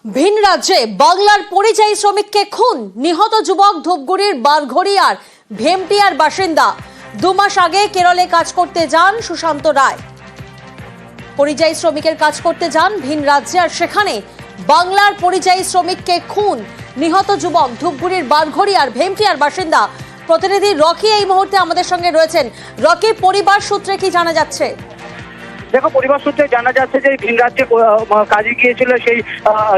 ভিন রাজ্যে বাংলার পরিযায়ী শ্রমিককে খুন, নিহত যুবক ধূপগুড়ির বারঘড়িয়ার ভেমটিয়ার বাসিন্দা। 2 মাস আগে কেরলে কাজ করতে যান সুশান্ত রায়। পরিযায়ী শ্রমিকের কাজ করতে যান ভিন রাজ্যে, আর সেখানে বাংলার পরিযায়ী শ্রমিককে খুন, নিহত যুবক ধূপগুড়ির বারঘড়িয়ার ভেমটিয়ার বাসিন্দা। প্রতিনিধি রকি এই মুহূর্তে আমাদের সঙ্গে রয়েছেন। রকি, পরিবার সূত্রে কি জানা যাচ্ছে? দেখো, পরিবার সূত্রে জানা যাচ্ছে যে ভিন রাজ্যে কাজে গিয়েছিল সেই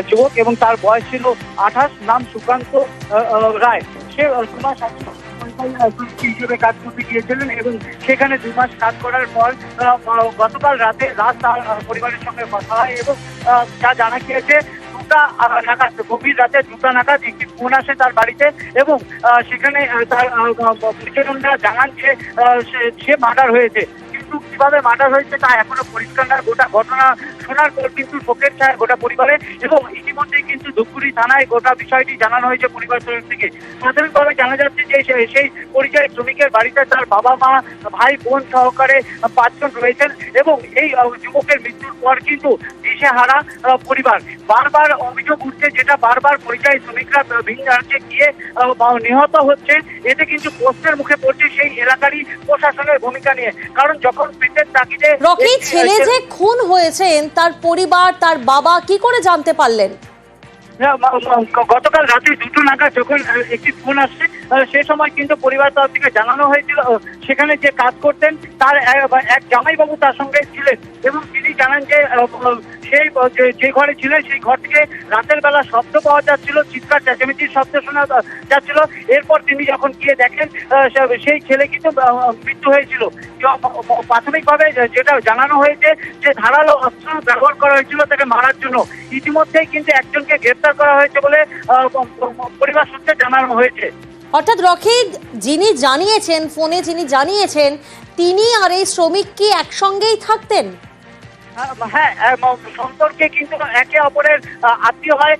যুবক এবং তার বয়স ছিল 28, নাম সুকান্ত রায়। সে 2 মাস হিসেবে কাজ করতে গিয়েছিলেন এবং সেখানে 2 মাস কাজ করার পর গতকাল রাতে তার পরিবারের সঙ্গে কথা হয় এবং যা জানা গিয়েছে গভীর রাতে 2টা নাগাদ একটি ফোন আসে তার বাড়িতে এবং সেখানে তার পরিজনরা জানান যে সে মার্ডার হয়েছে। কিন্তু কিভাবে মার্ডার হয়েছে তা এখনো পরিষ্কার না। গোটা ঘটনা শোনার পর কিন্তু শোকের ছায়া গোটা পরিবারে এবং ইতিমধ্যেই কিন্তু ধূপগুড়ি থানায় গোটা বিষয়টি জানানো হয়েছে পরিবার তরফ থেকে। প্রাথমিকভাবে জানা যাচ্ছে যে সেই পরিযায়ী শ্রমিকের বাড়িতে তার বাবা, মা, ভাই, বোন সহকারে 5 জন রয়েছেন এবং এই যুবকের মৃত্যুর পর কিন্তু দিশেহারা পরিবার। বারবার অভিযোগ উঠছে, যেটা বারবার পরিযায়ী শ্রমিকরা ভিন রাজ্যে গিয়ে নিহত হচ্ছে। এতে কিন্তু প্রশ্নের মুখে পড়ছে সেই এলাকারই প্রশাসনের ভূমিকা নিয়ে। কারণ যখন পেটের তাগিদে রকি, ছেলে যে খুন হয়েছেন তার পরিবার, তার বাবা কি করে জানতে পারলেন? গতকাল রাতে 2টো নাগাদ যখন একটি ফোন আসছে, সে সময় কিন্তু পরিবার তরফ থেকে জানানো হয়েছিল সেখানে যে কাজ করতেন তার এক জামাইবাবু তার সঙ্গে ছিলেন এবং তিনি জানান যে সেই যে ঘরে ছিলেন সেই ঘর থেকে রাতের বেলা শব্দ পাওয়া যাচ্ছিল, চিৎকার চেঁচামেচির শব্দ শোনা যাচ্ছিল। এরপর তিনি যখন গিয়ে দেখেন সেই ছেলে কিন্তু মৃত্যু হয়েছিল। প্রাথমিকভাবে যেটা জানানো হয়েছে যে ধারালো অস্ত্র ব্যবহার করা হয়েছিল তাকে মারার জন্য। ইতিমধ্যেই কিন্তু একজনকে গ্রেফতার করা হয়েছে বলে পরিবার সূত্রে জানানো হয়েছে। অর্থাৎ রকি, যিনি জানিয়েছেন, ফোনে যিনি জানিয়েছেন, তিনি আর এই শ্রমিক কি একসঙ্গেই থাকতেন? হ্যাঁ, সম্পর্কে কিন্তু একে অপরের আত্মীয় হয়।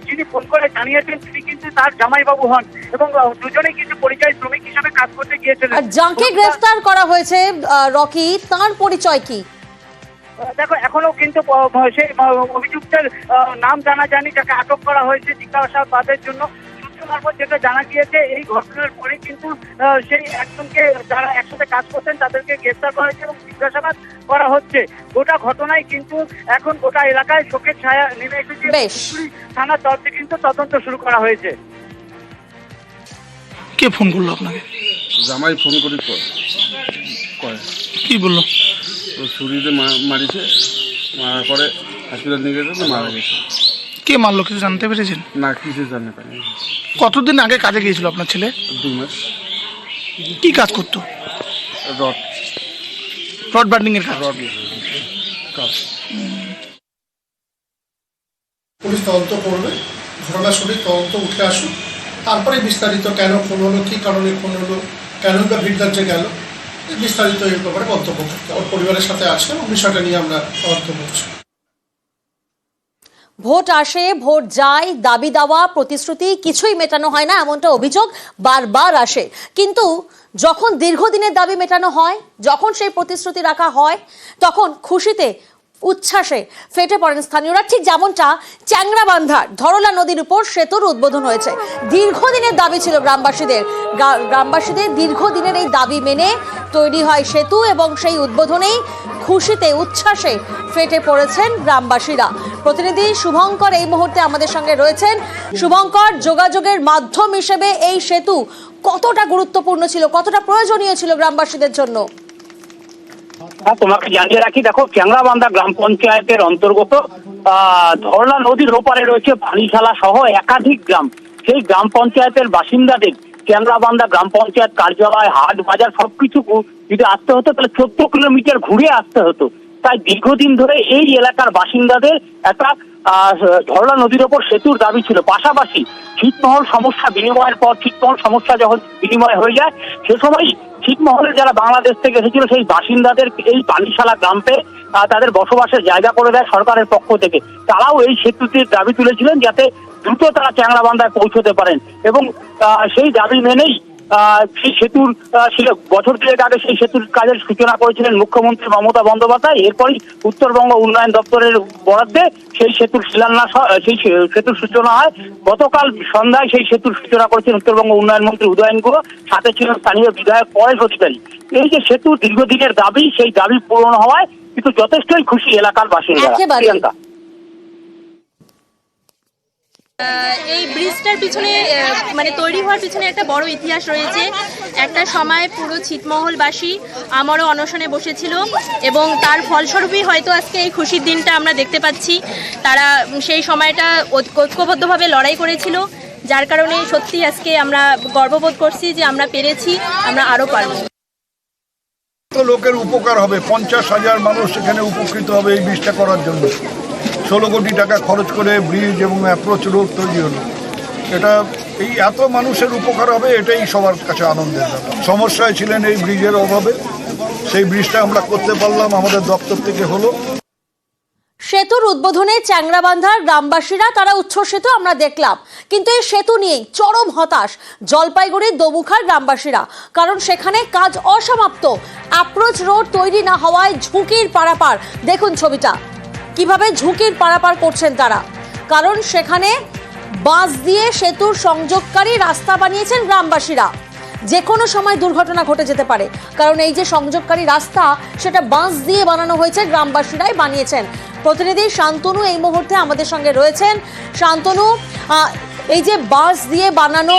যিনি ফোন করে জানিয়েছেন তিনি কিন্তু তার জামাইবাবু হন এবং দুজনেই কিন্তু পরিযায়ী শ্রমিক হিসেবে কাজ করতে গিয়েছিলেন। আর যাকে গ্রেফতার করা হয়েছে রকি, তার পরিচয় কি? দেখো, এখনো কিন্তু সেই অভিযুক্তের নাম জানা যায়নি, যাকে আটক করা হয়েছে জিজ্ঞাসাবাদের জন্য। যেটা জানা গিয়েছে এই ঘটনার পরে কিন্তু সেই একজনকে যারা একসাথে কাজ করতেন তাদেরকে গ্রেফতার করা হয়েছে এবং জিজ্ঞাসাবাদ করা হচ্ছে। গোটা ঘটনায় কিন্তু এখন গোটা এলাকায় শোকের ছায়া নেমে এসেছে। থানার তরফে কিন্তু তদন্ত শুরু করা হয়েছে। কে ফোন করলো আপনাকে? জামাই ফোন করে কি বললো? ছুরিতে মারিছে, মারার পরে হসপিটাল নিয়ে গেছে, মারা গেছে। কে মারলো কিছু জানতে পেরেছেন? না, কিছু জানতে পারিনি। কতদিন আগে কাজে গিয়েছিল আপনার ছেলে? 2 মাস। কি কাজ করতো? রড বার্নিং এর কাজ। পুলিশ তদন্ত করবে, ঘটনা সঠিক তদন্ত উঠে আসুক, তারপরে বিস্তারিত কেন খুন হলো, কী কারণে খুন হলো, কেন বা ভিন রাজ্যে গেল, বিস্তারিত এই ব্যাপারে মন্তব্য করতে ওর পরিবারের সাথে আছে এবং বিষয়টা নিয়ে আমরা তদন্ত করছি। ভোট আসে, ভোট যায়, দাবি দাওয়া, প্রতিশ্রুতি কিছুই মেটানো হয় না, এমনটা অভিযোগ বারবার আসে। কিন্তু যখন দীর্ঘদিনের দাবি মেটানো হয়, যখন সেই প্রতিশ্রুতি রাখা হয়, তখন খুশিতে উচ্ছ্বাসে ফেটে পড়েন স্থানীয়রা। ঠিক যেমনটা চ্যাংরাবান্ধার ধরলা নদীর উপর সেতুর উদ্বোধন হয়েছে। দীর্ঘদিনের দাবি ছিল গ্রামবাসীদের দীর্ঘদিনের এই দাবি মেনে তৈরি হয় সেতু এবং সেই উদ্বোধনেই খুশিতে উচ্ছ্বাসে ফেটে পড়েছেন গ্রামবাসীরা। প্রতিনিধি শুভঙ্কর এই মুহূর্তে আমাদের সঙ্গে রয়েছেন। শুভঙ্কর, যোগাযোগের মাধ্যম হিসেবে এই সেতু কতটা গুরুত্বপূর্ণ ছিল, কতটা প্রয়োজনীয় ছিল গ্রামবাসীদের জন্য? তোমাকে জানিয়ে রাখি, দেখো, চ্যাংরাবান্ধা গ্রাম পঞ্চায়েতের অন্তর্গত ধরলা নদীর ওপারে রয়েছে পানিশালা সহ একাধিক গ্রাম। সেই গ্রাম পঞ্চায়েতের বাসিন্দাদের চ্যাংরাবান্ধা গ্রাম পঞ্চায়েত কার্যালয়, হাট, বাজার সবকিছু যদি আসতে হতো তাহলে 14 কিলোমিটার ঘুরে আসতে হতো। তাই দীর্ঘদিন ধরে এই এলাকার বাসিন্দাদের একটা ধরলা নদীর ওপর সেতুর দাবি ছিল। পাশাপাশি ছিটমহল সমস্যা বিনিময়ের পর ছিটমহল সমস্যা যখন বিনিময় হয়ে যায়, সে সময় ছিটমহলের যারা বাংলাদেশ থেকে এসেছিল সেই বাসিন্দাদের এই পানিশালা গ্রামে তাদের বসবাসের জায়গা করে দেয় সরকারের পক্ষ থেকে। তারাও এই সেতুটির দাবি তুলেছিলেন যাতে দ্রুত তারা চ্যাংরাবান্ধায় পৌঁছতে পারেন এবং সেই দাবি মেনেই সেই সেতুর বছর দুয়েক আগে সেই সেতুর কাজের সূচনা করেছিলেন মুখ্যমন্ত্রী মমতা বন্দ্যোপাধ্যায়। এরপরই উত্তরবঙ্গ উন্নয়ন দপ্তরের বরাদ্দে সেই সেতুর শিলান্যাস সেই সেতুর সূচনা হয়। গতকাল সন্ধ্যায় সেই সেতুর সূচনা করেছেন উত্তরবঙ্গ উন্নয়ন মন্ত্রী উদয়ন গুহ, সাথে ছিলেন স্থানীয় বিধায়ক পরেশ অধিকারী। এই যে সেতু দীর্ঘদিনের দাবি, সেই দাবি পূরণ হওয়ায় কিন্তু যথেষ্টই খুশি এলাকার বাসিন্দারা। এই ব্রিজটার পিছনে মানে তৈরি হওয়ার পিছনে একটা বড় ইতিহাস রয়েছে। একটা সময় পুরো ছিটমহলবাসী আমারও অনশনে বসেছিল এবং তার ফলস্বরূপই হয়তো আজকে এই খুশির দিনটা আমরা দেখতে পাচ্ছি। তারা সেই সময়টা ঐক্যবদ্ধভাবে লড়াই করেছিল, যার কারণে সত্যি আজকে আমরা গর্ববোধ করছি যে আমরা পেরেছি, আমরা আরও পারব। তো লোকের উপকার হবে, 50,000 মানুষ এখানে উপকৃত হবে এই ব্রিজটা করার জন্য। 16 কোটি টাকা খরচ করে ব্রিজ এবং অ্যাপ্রোচ রোড তৈরি হলো। এটা এই এত মানুষের উপকার হবে, এটাই সবার কাছে আনন্দের ব্যাপার। সমস্যায় ছিলেন এই ব্রিজের অভাবে, সেই ব্রিজটা আমরা করতে পারলাম, আমাদের দপ্তর থেকে হলো। সেতুর উদ্বোধনে চ্যাংরাবান্ধার গ্রামবাসীরা তারা উচ্ছ্বসিত আমরা দেখলাম, কিন্তু এই সেতু নিয়েই চরম হতাশ জলপাইগুড়ির দমুখার গ্রামবাসীরা, কারণ সেখানে কাজ অসমাপ্ত। অ্যাপ্রোচ রোড তৈরি না হওয়ায় ঝুঁকির পারাপার, দেখুন ছবিটা কিভাবে ঝুঁকির পারাপার করছেন তারা, কারণ সেখানে বাঁশ দিয়ে সেতুর সংযোগকারী রাস্তা বানিয়েছেন গ্রামবাসীরা। যে কোনো সময় দুর্ঘটনা ঘটে যেতে পারে, কারণ এই যে সংযোগকারী রাস্তা সেটা বাঁশ দিয়ে বানানো হয়েছে, গ্রামবাসীরাই বানিয়েছেন। প্রতিনিধি শান্তনু এই মুহূর্তে আমাদের সঙ্গে রয়েছেন। শান্তনু, এই যে বাঁশ দিয়ে বানানো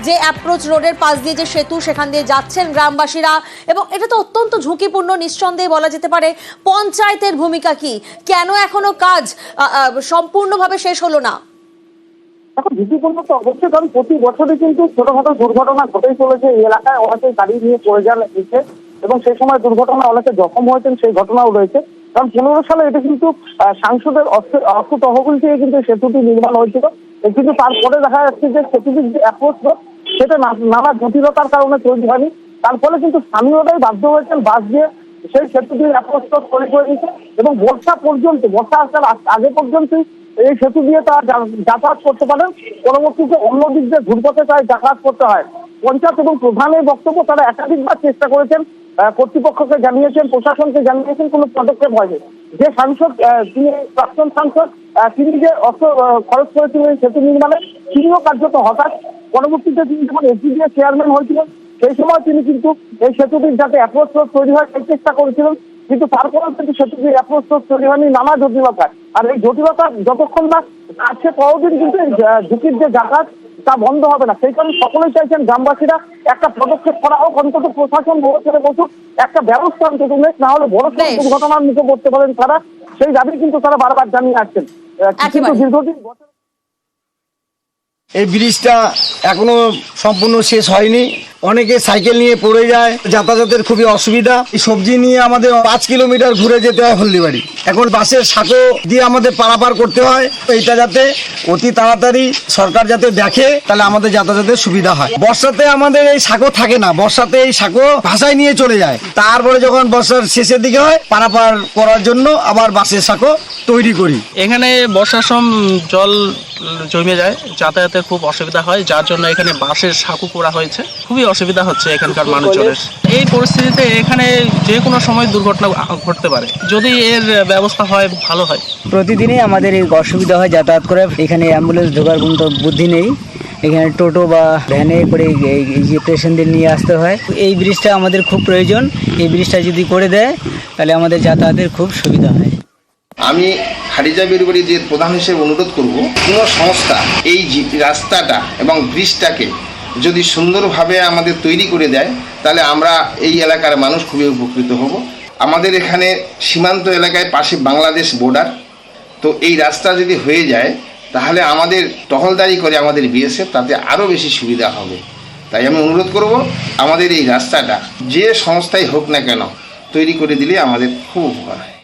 যে অ্যাপ্রোচ রোডের পাশ দিয়ে যে সেতু, সেখান দিয়ে যাচ্ছেন গ্রামবাসীরা, এবং এটা তো অত্যন্ত ঝুঁকিপূর্ণ নিঃসন্দেহে বলা যেতে পারে। পঞ্চায়েতের ভূমিকা কি? কেন এখনো কাজ সম্পূর্ণভাবে শেষ হলো না? এখন ঝুঁকিপূর্ণ তো অবশ্যই, কারণ প্রতি বছরই কিন্তু ছোটখাটো দুর্ঘটনা ঘটেই চলেছে। এই এলাকায় অনেকে গাড়ি নিয়ে পড়ে যান এবং সেই সময় দুর্ঘটনা অনেকে জখম হয়েছেন, সেই ঘটনাও রয়েছে। কারণ 15 সালে এটা কিন্তু সাংসদের অর্থ তহবিল থেকে কিন্তু সেতুটি নির্মাণ হয়েছিল, কিন্তু তারপরে দেখা যাচ্ছে যে সেতুটির যে অ্যাপ্রোচ রোড সেটা নানা জটিলতার কারণে তৈরি হয়নি। তার ফলে কিন্তু স্থানীয়রাই বাধ্য হয়েছেন বাস দিয়ে সেই সেতুটির অ্যাপ্রোচ রোড তৈরি করে দিতে, এবং বর্ষা আসার আগে পর্যন্তই এই সেতু দিয়ে তারা যাতায়াত করতে পারেন। পরবর্তীতে অন্য দিক দিয়ে ঘুরপথে তাই যাতায়াত করতে হয়। পঞ্চায়েত এবং প্রধানের বক্তব্য, তারা একাধিকবার চেষ্টা করেছেন, কর্তৃপক্ষকে জানিয়েছেন, প্রশাসনকে জানিয়েছেন, কোনো পদক্ষেপ হয়নি। যে সাংসদ, তিনি প্রাক্তন সাংসদ, তিনি যে অর্থ খরচ করেছিলেন সেতু নির্মাণে, তিনিও কার্যত হতাশ। পরবর্তীতে তিনি যখন এসডিএ চেয়ারম্যান হয়েছিলেন, সেই সময় তিনি কিন্তু এই সেতুটির যাতে অ্যাপ্রোচ রোড তৈরি হয় সেই চেষ্টা করেছিলেন, কিন্তু তারপরেও কিন্তু সেতুটির অ্যাপ্রোচ রোড তৈরি হয়নি, নানা জটিলতা। আর এই জটিলতা যতক্ষণ না আছে ততদিন কিন্তু ঝুঁকির যে যাতায়াত তা বন্ধ হবে না। সেই কারণে সকলেই চাইছেন গ্রামবাসীরা একটা পদক্ষেপ করা হোক, অন্তত প্রশাসন বড় বসুক, একটা ব্যবস্থা অন্তত নেই, না হলে বড় দুর্ঘটনার মুখে পড়তে পারেন তারা। সেই দাবি কিন্তু তারা বারবার জানিয়ে আসছেন। কিন্তু দীর্ঘদিন এই ব্রিজটা এখনো সম্পূর্ণ শেষ হয়নি। অনেকে সাইকেল নিয়ে পড়ে যায়, যাতায়াতের খুবই অসুবিধা। এই সবজি নিয়ে আমাদের 5 কিলোমিটার ঘুরে যেতে হয় হলদিবাড়ি। এখন বাসের সাঁকো দিয়ে আমাদের পারাপার করতে হয়। এইটা যাতে অতি তাড়াতাড়ি সরকার যাতে দেখে, তাহলে আমাদের যাতায়াতের সুবিধা হয়। বর্ষাতে আমাদের এই সাঁকো থাকে না, বর্ষাতে এই সাঁকো ভাষায় নিয়ে চলে যায়। তারপরে যখন বর্ষার শেষের দিকে হয়, পারাপার করার জন্য আবার বাসের সাঁকো তৈরি করি। এখানে বর্ষার সময় জল জমে যায়, যাতায়াতের খুব অসুবিধা হয়, যার জন্য এখানে বাঁশের সাঁকো করা হয়েছে। খুবই অসুবিধা হচ্ছে এখানকার মানুষজনের। এই পরিস্থিতিতে এখানে যে কোনো সময় দুর্ঘটনা ঘটতে পারে, যদি এর ব্যবস্থা হয় ভালো হয়। প্রতিদিনই আমাদের এই অসুবিধা হয় যাতায়াত করে। এখানে অ্যাম্বুলেন্স ঢোকার কোনো বুদ্ধি নেই, এখানে টোটো বা ভ্যানে করে এই যে পেশেন্টদের নিয়ে আসতে হয়। এই ব্রিজটা আমাদের খুব প্রয়োজন, এই ব্রিজটা যদি করে দেয় তাহলে আমাদের যাতায়াতের খুব সুবিধা হয়। আমি খারিজা বেরুবাড়িদের প্রধান হিসেবে অনুরোধ করব, কোনো সংস্থা এই রাস্তাটা এবং ব্রিজটাকে যদি সুন্দরভাবে আমাদের তৈরি করে দেয়, তাহলে আমরা এই এলাকার মানুষ খুবই উপকৃত হব। আমাদের এখানে সীমান্ত এলাকায় পাশে বাংলাদেশ বর্ডার, তো এই রাস্তা যদি হয়ে যায় তাহলে আমাদের টহলদারি করে আমাদের বিএসএফ তাতে আরও বেশি সুবিধা হবে। তাই আমি অনুরোধ করব, আমাদের এই রাস্তাটা যে সংস্থাই হোক না কেন তৈরি করে দিলে আমাদের খুব উপকার হয়।